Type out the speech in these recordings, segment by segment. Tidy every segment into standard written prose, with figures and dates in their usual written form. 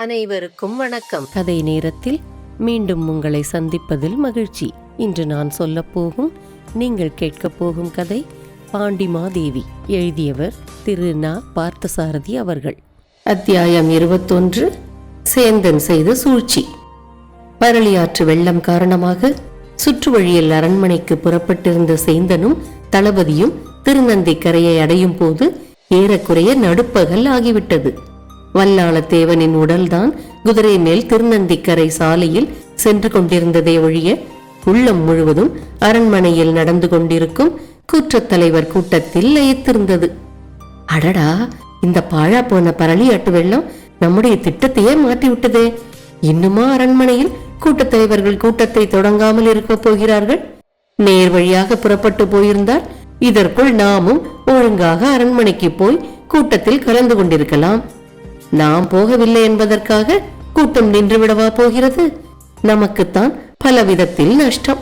அனைவருக்கும் வணக்கம். கதை நேரத்தில் மீண்டும் உங்களை சந்திப்பதில் மகிழ்ச்சி. இன்று நான் சொல்லப்போகும் நீங்கள் கேட்கப் போகும் கதை பாண்டிமாதேவி. எழுதியவர் திரு நா. பார்த்தசாரதி அவர்கள். அத்தியாயம் 21. சேந்தன் செய்த சூழ்ச்சி. பரளியாற்று வெள்ளம் காரணமாக சுற்று வழியில் அரண்மனைக்கு புறப்பட்டிருந்த சேந்தனும் தளபதியும் திருநந்திக்கரையை அடையும் போது ஏறக்குறைய நடுப்பகல் ஆகிவிட்டது. வல்லாளத்தேவனின் உடல்தான் குதிரை மேல் திருநந்திக்கரை சாலையில் சென்று கொண்டிருந்ததே ஒழிய உள்ளம் முழுவதும் அரண்மனையில் நடந்து கொண்டிருக்கும் கூற்றத்தலைவர் கூட்டத்தில் லயித்திருந்தது. அடடா, இந்த பாழா போன பரளியாட்டு வெள்ளம் நம்முடைய திட்டத்தையே மாற்றிவிட்டதே. இன்னுமா அரண்மனையில் கூட்டத்தலைவர்கள் கூட்டத்தை தொடங்காமல் இருக்க போகிறார்கள்? நேர் வழியாக புறப்பட்டு போயிருந்தால் இதற்குள் நாமும் ஒழுங்காக அரண்மனைக்கு போய் கூட்டத்தில் கலந்து கொண்டிருக்கலாம். நாம் போகவில்லை என்பதற்காக கூட்டம் நின்றுவிடவா போகிறது? நமக்குத்தான் பல விதத்தில் நஷ்டம்.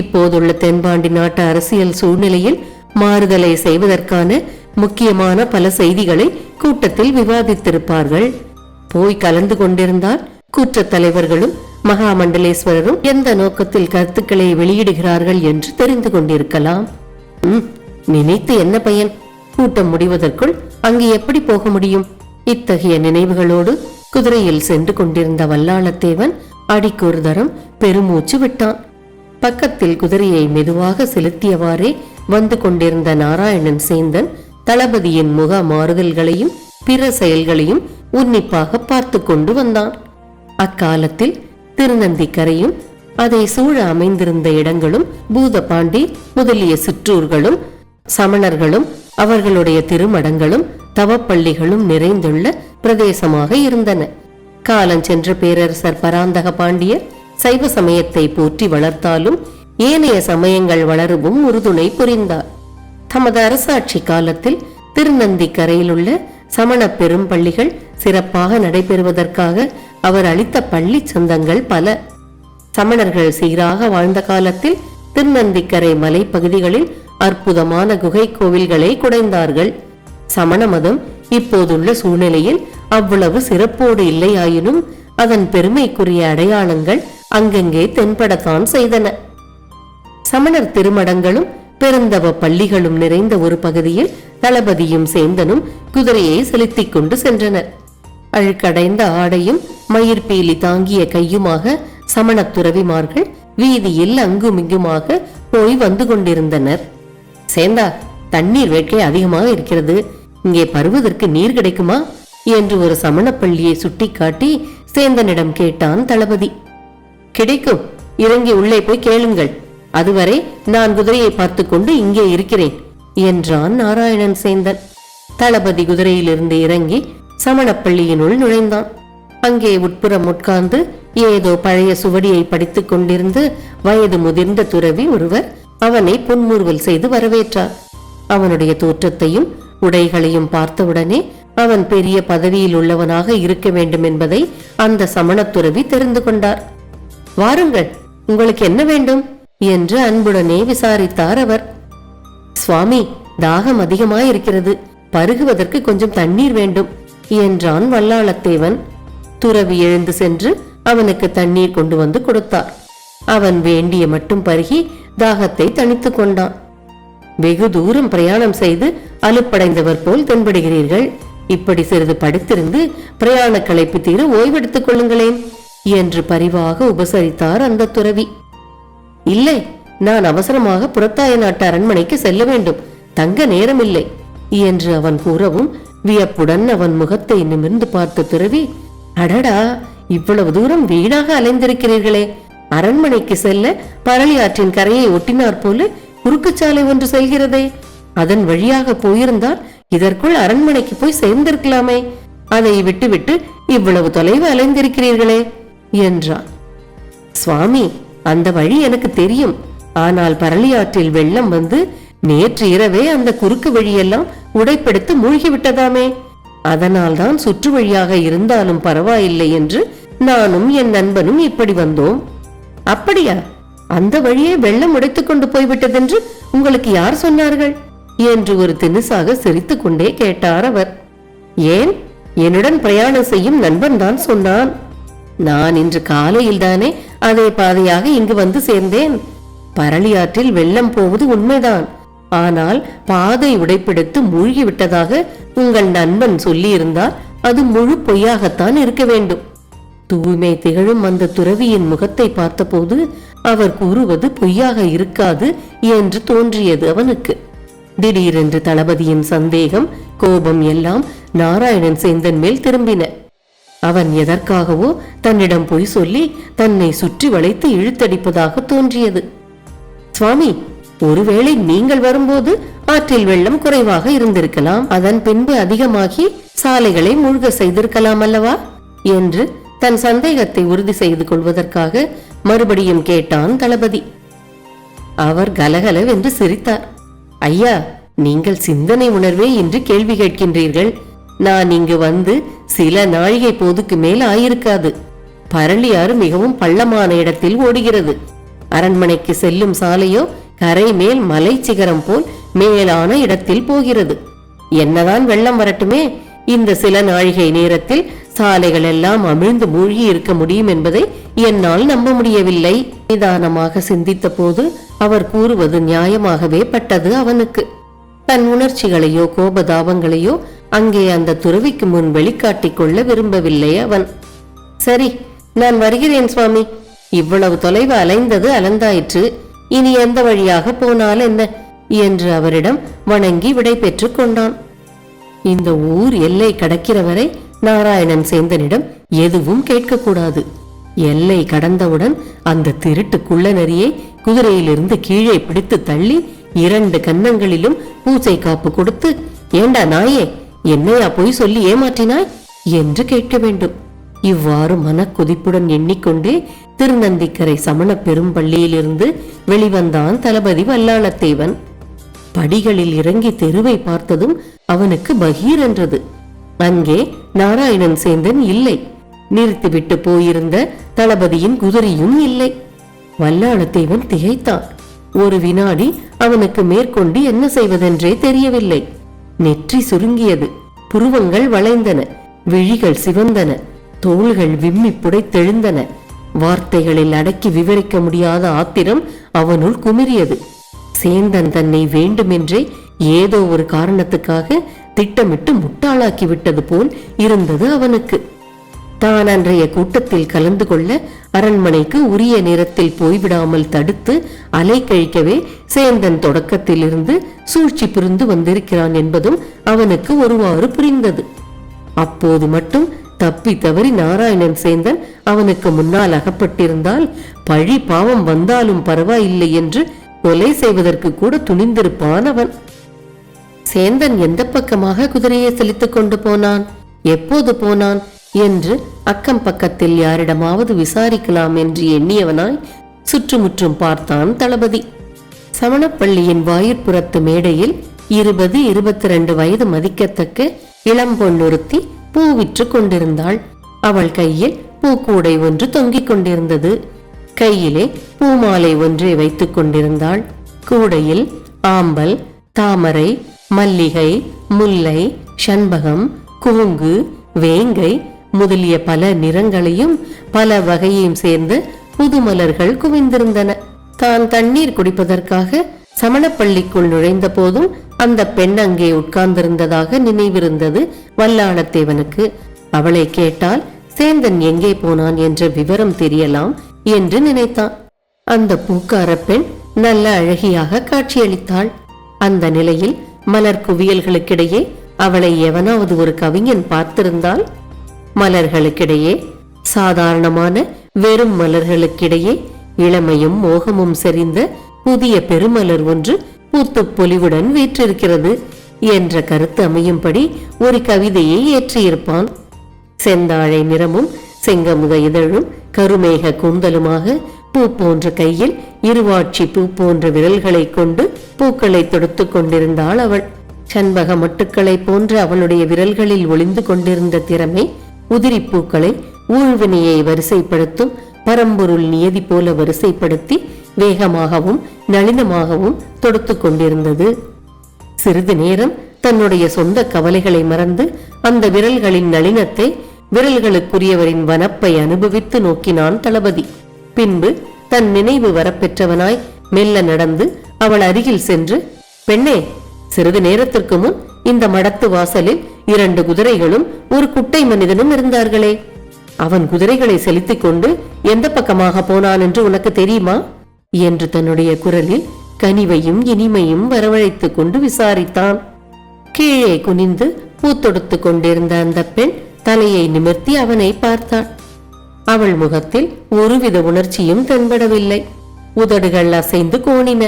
இப்போதுள்ள தென்பாண்டி நாட்டு அரசியல் சூழ்நிலையில் மாறுதலை செய்வதற்கான முக்கியமான பல செய்திகளை கூட்டத்தில் விவாதித்திருப்பார்கள். போய் கலந்து கொண்டிருந்தால் கூற்றத் தலைவர்களும் மகாமண்டலேஸ்வரரும் எந்த நோக்கத்தில் கருத்துக்களை வெளியிடுகிறார்கள் என்று தெரிந்து கொண்டிருக்கலாம். நினைத்து என்ன பயன்? கூட்டம் முடிவதற்குள் அங்கு எப்படி போக முடியும்? இத்தகைய நினைவுகளோடு குதிரையில் சென்று கொண்டிருந்த வல்லாளத்தேவன் அடிக்கொரு தரம் பெருமூச்சு விட்டான். பக்கத்தில் குதிரையை மெதுவாக செலுத்தியவாறே வந்து கொண்டிருந்த நாராயணன் சேந்தன் தளபதியின் முக மாறுதல்களையும் பிற செயல்களையும் உன்னிப்பாக பார்த்து கொண்டு வந்தான். அக்காலத்தில் திருநந்திக்கரையும் அதை சூழ அமைந்திருந்த இடங்களும் பூதபாண்டி முதலிய சிற்றூர்களும் சமணர்களும் அவர்களுடைய திருமடங்களும் தவப்பள்ளிகளும் நிறைந்துள்ள பிரதேசமாக இருந்தன. காலஞ்சென்ற பேரரசர் பராந்தக பாண்டியர் சைவ சமயத்தை போற்றி வளர்த்தாலும் ஏனைய சமயங்கள் வளரவும் உறுதுணை புரிந்தார். தமது அரசாட்சி காலத்தில் திருநந்திக்கரையில் உள்ள சமண பெரும் பள்ளிகள் சிறப்பாக நடைபெறுவதற்காக அவர் அளித்த பள்ளி சந்தங்கள் பல. சமணர்கள் சீராக வாழ்ந்த காலத்தில் திருநந்திக்கரை மலைப்பகுதிகளில் அற்புதமான குகை கோவில்களை குடைந்தார்கள். சமண மதம் இப்போதுள்ள சூழ்நிலையில் அவ்வளவு சிறப்போடு இல்லையாயினும் அதன் பெருமைக்குரிய அடையாளங்கள் அங்கங்கே தென்படத்தான் செய்தன. சமணர் திருமடங்களும் பெருந்தவ பள்ளிகளும் நிறைந்த ஒரு பகுதியில் தளபதியும் சேந்தனும் குதிரையை செலுத்திக் கொண்டு சென்றனர். அழுக்கடைந்த ஆடையும் மயிர்பீலி தாங்கிய கையுமாக சமண துறவிமார்கள் வீதியில் அங்குமிங்குமாக போய் வந்து கொண்டிருந்தனர். சேந்தா, தண்ணீர் வேட்கை அதிகமாக இருக்கிறது, இங்கே பருவதற்கு நீர் கிடைக்குமா என்று ஒரு சமண பள்ளியை சுட்டிக்காட்டி சேந்தனிடம் கேட்டான் தளபதி. கிடைக்கும், இறங்கி உள்ளே போய் கேளுங்கள், அதுவரை நான் குதிரையை பார்த்து கொண்டு இங்கே இருக்கிறேன் என்றான் நாராயணன் சேந்தன். தளபதி குதிரையிலிருந்து இறங்கி சமணப்பள்ளியினுள் நுழைந்தான். அங்கே உட்புறம் உட்கார்ந்து ஏதோ பழைய சுவடியை படித்துக் கொண்டிருந்து வயது முதிர்ந்த துறவி ஒருவர் அவனை புன்முறுவல் செய்து வரவேற்றார். அவனுடைய தோற்றத்தையும் உடைகளையும் பார்த்தவுடனே அவன் பெரிய பதவியில் உள்ளவனாக இருக்க வேண்டும் என்பதை அந்த சமணத்துறவி தெரிந்து கொண்டார். வாருங்கள், உங்களுக்கு என்ன வேண்டும் என்று அன்புடனே விசாரித்தார் அவர். சுவாமி, தாகம் அதிகமாயிருக்கிறது, பருகுவதற்கு கொஞ்சம் தண்ணீர் வேண்டும் என்றான் வல்லாளத்தேவன். துறவி எழுந்து சென்று அவனுக்கு தண்ணீர் கொண்டு வந்து கொடுத்தார். அவன் வேண்டிய மட்டும் பருகி தாகத்தை தணித்துக் கொண்டான். வெகு தூரம் பிரயாணம் செய்து அலுப்படைந்தவர் போல் தென்படுகிறீர்கள். இப்படி சிறிது படுத்திருந்து பிரயாண களைப்பு தீர ஓய்வெடுத்துக் கொள்ளுங்களேன் என்று பரிவாக உபசரித்தார் அந்த துறவி. இல்லை, நான் அவசரமாக புறத்தாய நாட்டு அரண்மனைக்கு செல்ல வேண்டும், தங்க நேரமில்லை என்று அவன் கூறவும் வியப்புடன் அவன் முகத்தை நிமிர்ந்து பார்த்த துறவி, அடடா, இவ்வளவு தூரம் வீணாக அலைந்திருக்கிறீர்களே. அரண்மனைக்கு செல்ல பரளியாற்றின் கரையை ஒட்டினார் போல குறுக்குச்சாலை ஒன்று செல்கிறதே, அதன் வழியாக போயிருந்தால் இதற்குள் அரண்மனைக்கு போய் சேர்ந்திருக்கலாமே. அதை விட்டுவிட்டு இவ்வளவு தொலைவு அலைந்திருக்கிறீர்களே என்றான். சுவாமி, அந்த வழி எனக்கு தெரியும். ஆனால் பரளியாற்றில் வெள்ளம் வந்து நேற்று இரவே அந்த குறுக்கு வழியெல்லாம் உடைப்பெடுத்து மூழ்கிவிட்டதாமே. அதனால்தான் சுற்று வழியாக இருந்தாலும் பரவாயில்லை என்று நானும் என் நண்பனும் இப்படி வந்தோம். அப்படியா? அந்த வழியே வெள்ளம் உடைத்துக் கொண்டு போய்விட்டதென்று உங்களுக்கு யார் சொன்னார்கள் என்று ஒரு தினுசாக சிரித்துக் கொண்டே கேட்டார் அவர். ஏன், என்னுடன் பிரயாணம் செய்யும் நண்பன் தான் சொன்னான். நான் இன்று காலையில் தானே அதே பாதையாக இங்கு வந்து சேர்ந்தேன். பரளியாற்றில் வெள்ளம் போவது உண்மைதான். ஆனால் பாதை உடைப்பெடுத்து மூழ்கிவிட்டதாக உங்கள் நண்பன் சொல்லியிருந்தால் அது முழு பொய்யாகத்தான் இருக்க வேண்டும். தூய்மை திகழும் அந்த துறவியின் முகத்தை பார்த்தபோது அவர் கூறுவது பொய்யாக இருக்காது என்று தோன்றியது அவனுக்கு. திடீரென்று தளபதியின் சந்தேகம், கோபம் எல்லாம் நாராயணன் சேந்தன் மேல் திரும்பின. அவன் எதற்காகவோ தன்னிடம் பொய் சொல்லி தன்னை சுற்றி வளைத்து இழுத்தடிப்பதாக தோன்றியது. சுவாமி, ஒருவேளை நீங்கள் வரும்போது ஆற்றில் வெள்ளம் குறைவாக இருந்திருக்கலாம், அதன் பின்பு அதிகமாகி சாலைகளை மூழ்க செய்திருக்கலாம் அல்லவா என்று தன் சந்தேகத்தை உறுதி செய்து கொள்வதற்காக மறுபடியும் கேட்டான் தளபதி. அவர் கலகலவென்று சிரித்தார். ஐயா, நீங்கள் சிந்தனை உணர்வே என்று கேள்வி கேட்கின்றீர்கள். நான் இங்கு வந்து சில நாழிகை போதுக்கு மேல் ஆயிருக்காது. பரளியாறு மிகவும் பள்ளமான இடத்தில் ஓடுகிறது. அரண்மனைக்கு செல்லும் சாலையோ கரை மேல் மலை சிகரம் போல் மேலான இடத்தில் போகிறது. என்னதான் வெள்ளம் வரட்டுமே, இந்த சில நாழிகை நேரத்தில் சாலைகள் எல்லாம் அமிழ்ந்து மூழ்கி இருக்க முடியும் என்பதை என்னால் நம்ப முடியவில்லை. நிதானமாக சிந்தித்த போது அவர் கூறுவது நியாயமாகவே பட்டது அவனுக்கு. தன் உணர்ச்சிகளையோ கோபதாபங்களையோ அங்கே அந்த துறவிக்கு முன் வெளிக்காட்டிக் கொள்ள விரும்பவில்லை அவன். சரி, நான் வருகிறேன் சுவாமி. இவ்வளவு தொலைவு அலைந்தது அலந்தாயிற்று. இனி எந்த வழியாக போனால் என்ன என்று அவரிடம் வணங்கி விடை பெற்றுக் கொண்டான். இந்த ஊர் எல்லை கடக்கிற வரை நாராயணன் சேந்தனிடம் எதுவும் கேட்கக்கூடாது. எல்லை கடந்தவுடன் அந்த திருட்டு குள்ள நரியை குதிரையிலிருந்து கீழே பிடித்து தள்ளி 2 கன்னங்களிலும் பூசை காப்பு கொடுத்து, ஏண்டா நாயே, என்னையா போய் சொல்லி ஏமாற்றினாய் என்று கேட்க வேண்டும். இவ்வாறு மனக்குதிப்புடன் எண்ணிக்கொண்டே திருநந்திக்கரை சமண பெரும் பள்ளியிலிருந்து வெளிவந்தான் தளபதி வல்லாளத்தேவன். படிகளில் இறங்கி தெருவை பார்த்ததும் அவனுக்கு பகீர் என்றது. அங்கே நாராயணன் சேந்தன் இல்லை. நிறுத்திவிட்டு போயிருந்த தளபதியின் குதிரையும் இல்லை. வல்லாளத்தேவன் திகைத்தான். ஒரு வினாடி அவனுக்கு மேற்கொண்டு என்ன செய்வதென்றே தெரியவில்லை. நெற்றி சுருங்கியது, புருவங்கள் வளைந்தன, விழிகள் சிவந்தன, தோள்கள் விம்மி புடைத்தெழுந்தன. வார்த்தைகளில் அடக்கி விவரிக்க முடியாத ஆத்திரம் அவனுள் குமிரியது. சேந்தன் தன்னை வேண்டுமென்றே ஏதோ ஒரு காரணத்துக்காக திட்டமிட்டு முட்டாளாக்கி விட்டது போல் இருந்தது அவனுக்கு. தான் அன்றைய கூட்டத்தில் கலந்து கொள்ள அரண்மனைக்கு உரிய நேரத்தில் போய்விடாமல் தடுத்து அலை கழிக்கவே சேந்தன் தொடக்கத்தில் இருந்து சூழ்ச்சி புரிந்து வந்திருக்கிறான் என்பதும் அவனுக்கு ஒருவாறு புரிந்தது. அப்போது மட்டும் தப்பி தவறி நாராயணன் சேந்தன் அவனுக்கு முன்னால் அகப்பட்டிருந்தால் பழி பாவம் வந்தாலும் பரவாயில்லை என்று கொலை செய்வதற்கு கூட துணிந்திருப்பான் அவன். சேந்தன் எந்த பக்கமாக குதிரையை செலுத்திக் கொண்டு போனான், எப்போது போனான் என்று அக்கம் பக்கத்தில் யாரிடமாவது விசாரிக்கலாம் என்று எண்ணியவனாய் சுற்றுமுற்றும் பார்த்தான் தளபதி. சமணப்பள்ளியின் வாயிற்புறத்து மேடையில் 20-22 வயது மதிக்கத்தக்க இளம்பொன்னொருத்தி பூ விற்று கொண்டிருந்தாள். அவள் கையில் பூக்கூடை ஒன்று தொங்கிக் கொண்டிருந்தது. கையிலே பூமாலை ஒன்றை வைத்துக் கொண்டிருந்தாள். கூடையில் ஆம்பல், தாமரை, மல்லிகை, முல்லை, சண்பகம், கூங்கு, வேங்கை முதலிய பல நிறங்களையும் பல வகையையும் சேர்ந்து புதுமலர்கள் குவிந்திருந்தன. தான் தண்ணீர் குடிப்பதற்காக சமணப்பள்ளிக்குள் நுழைந்த போதும் அந்த பெண் அங்கே உட்கார்ந்திருந்ததாக நினைவிருந்தது வல்லாளத்தேவனுக்கு. அவளை கேட்டால் சேந்தன் எங்கே போனான் என்ற விவரம் தெரியலாம் என்று நினைத்தான். அந்த பூக்கார பெண் நல்ல அழகியாக காட்சியளித்தாள். அந்த நிலையில் மலர் குவியல்களுக்கிடையே அவளை எவனாவது ஒரு கவிஞன் பார்த்திருந்தால், மலர்களுக்கிடையே, சாதாரணமான வெறும் மலர்களுக்கிடையே இளமையும் மோகமும் செறிந்த புதிய பெருமலர் ஒன்று பூத்து பொலிவுடன் வீற்றிருக்கிறது என்ற கருத்து அமையும்படி ஒரு கவிதையை ஏற்றியிருப்பான். செந்தாழை நிறமும் செங்கமுத இதழும் கருமேக கூந்தலுமாக பூ போன்ற கையில் இருவாட்சி பூ போன்ற விரல்களை கொண்டு பூக்களை தொடுத்து கொண்டிருந்தாள் அவள். சண்பக மட்டுக்களை போன்ற அவளுடைய விரல்களில் ஒளிந்து கொண்டிருந்த திறமை உதிரி பூக்களை ஊழ்வினையை வரிசைப்படுத்தும் பரம்பொருள் நியதி போல வரிசைப்படுத்தி வேகமாகவும் நளினமாகவும் தொடுத்து கொண்டிருந்தது. சிறிது நேரம் தன்னுடைய சொந்த கவலைகளை மறந்து அந்த விரல்களின் நளினத்தை, விரல்களுக்குரியவரின் வனப்பை அனுபவித்து நோக்கினான் தளபதி. பின்பு தன் நினைவு வரப்பெற்றவனாய் மெல்ல நடந்து அவள் அருகில் சென்று, பெண்ணே, சிறிது நேரத்திற்கு முன் இந்த மடத்து வாசலில் 2 குதிரைகளும் ஒரு குட்டை மனிதனும் இருந்தார்களே, அவன் குதிரைகளை செலுத்திக் கொண்டு எந்த பக்கமாக போனான் என்று உனக்கு தெரியுமா என்று தன்னுடைய குரலில் கனிவையும் இனிமையும் வரவழைத்துக் கொண்டு விசாரித்தான். கீழே குனிந்து பூத்தொடுத்து கொண்டிருந்த அந்த பெண் தலையை நிமிர்த்தி அவனை பார்த்தாள். அவள் முகத்தில் ஒருவித உணர்ச்சியும் தென்படவில்லை. உதடுகள் அசைந்து கோணின.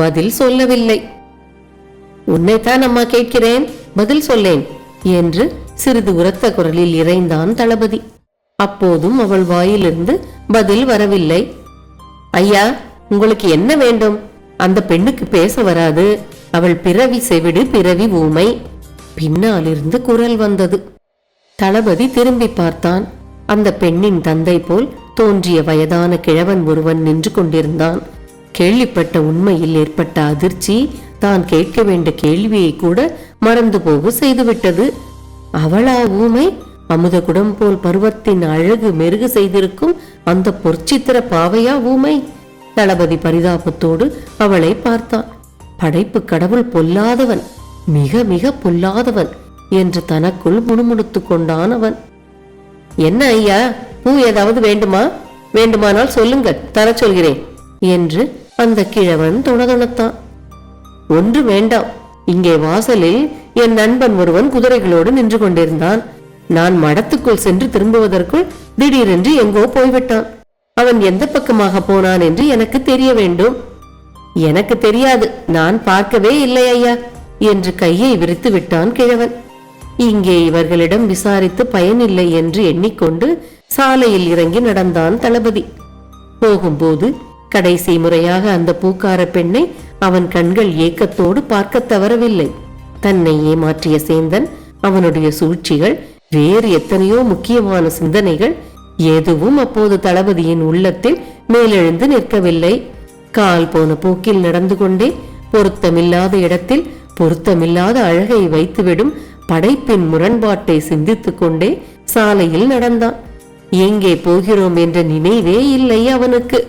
பதில் சொல்லவில்லை. உன்னைத்தான் அம்மா கேட்கிறேன், பதில் சொல்லேன் என்று சிறிது உரத்த குரலில் இறைந்தான் தளபதி. அப்போதும் அவள் வாயிலிருந்து பதில் வரவில்லை. ஐயா, உங்களுக்கு என்ன வேண்டும்? அந்த பெண்ணுக்கு பேச வராது. அவள் பிறவி செவிடு, பிறவி ஊமை. பின்னாலிருந்து குரல் வந்தது. தளபதி திரும்பி பார்த்தான். அந்த பெண்ணின் தந்தை போல் தோன்றிய வயதான கிழவன் ஒருவன் நின்று கொண்டிருந்தான். கேள்விப்பட்ட உண்மையில் ஏற்பட்ட அதிர்ச்சி தான் கேட்க வேண்டிய கேள்வியை கூட மறந்து போக செய்துவிட்டது. அவளா ஊமை? அமுதகுடம் போல் பருவத்தின் அழகு மெருகு செய்திருக்கும் அந்த பொற்சித்திர பாவையா ஊமை? தளபதி பரிதாபத்தோடு அவளை பார்த்தான். படைப்பு கடவுள் பொல்லாதவன், மிக மிக பொல்லாதவன் என்று தனக்குள் முணுமுணுத்துக் கொண்டான் அவன். என்ன ஐயா, பூ ஏதாவது வேண்டுமா? வேண்டுமானால் சொல்லுங்கள், தர சொல்கிறேன் என்று அந்த கிழவன் தொணதொணத்தான். ஒன்று வேண்டாம். இங்கே வாசலில் என் நண்பன் ஒருவன் குதிரைகளோடு நின்று கொண்டிருந்தான். நான் மடத்துக்குள் சென்று திரும்புவதற்குள் திடீரென்று எங்கோ போய்விட்டான். அவன் எந்த பக்கமாக போனான் என்று எனக்கு தெரிய வேண்டும். எனக்கு தெரியாது, நான் பார்க்கவே இல்லை ஐயா என்று கையை விரித்து விட்டான் கிழவன். இங்கே இவர்களிடம் விசாரித்து பயனில்லை என்று எண்ணிக்கொண்டு சாலையில் இறங்கி நடந்தான் தளபதி. போகும்போது கடைசி முறையாக அந்த பூக்கார பெண்ணை அவன் கண்கள் ஏக்கத்தோடு பார்க்க தவறவில்லை. தன்னை ஏமாற்றிய சேந்தன், அவனுடைய சூழ்ச்சிகள், வேறு எத்தனையோ முக்கியமான சிந்தனைகள் எதுவும் அப்போது தளபதியின் உள்ளத்தில் மேலெழுந்து நிற்கவில்லை. கால் போன போக்கில் நடந்து கொண்டே பொருத்தமில்லாத இடத்தில் பொருத்தமில்லாத அழகை வைத்துவிடும் படைப்பின் முரண்பாட்டை சிந்தித்துக் கொண்டே சாலையில் நடந்தான். எங்கே போகிறோம் என்ற நினைவே இல்லை அவனுக்கு.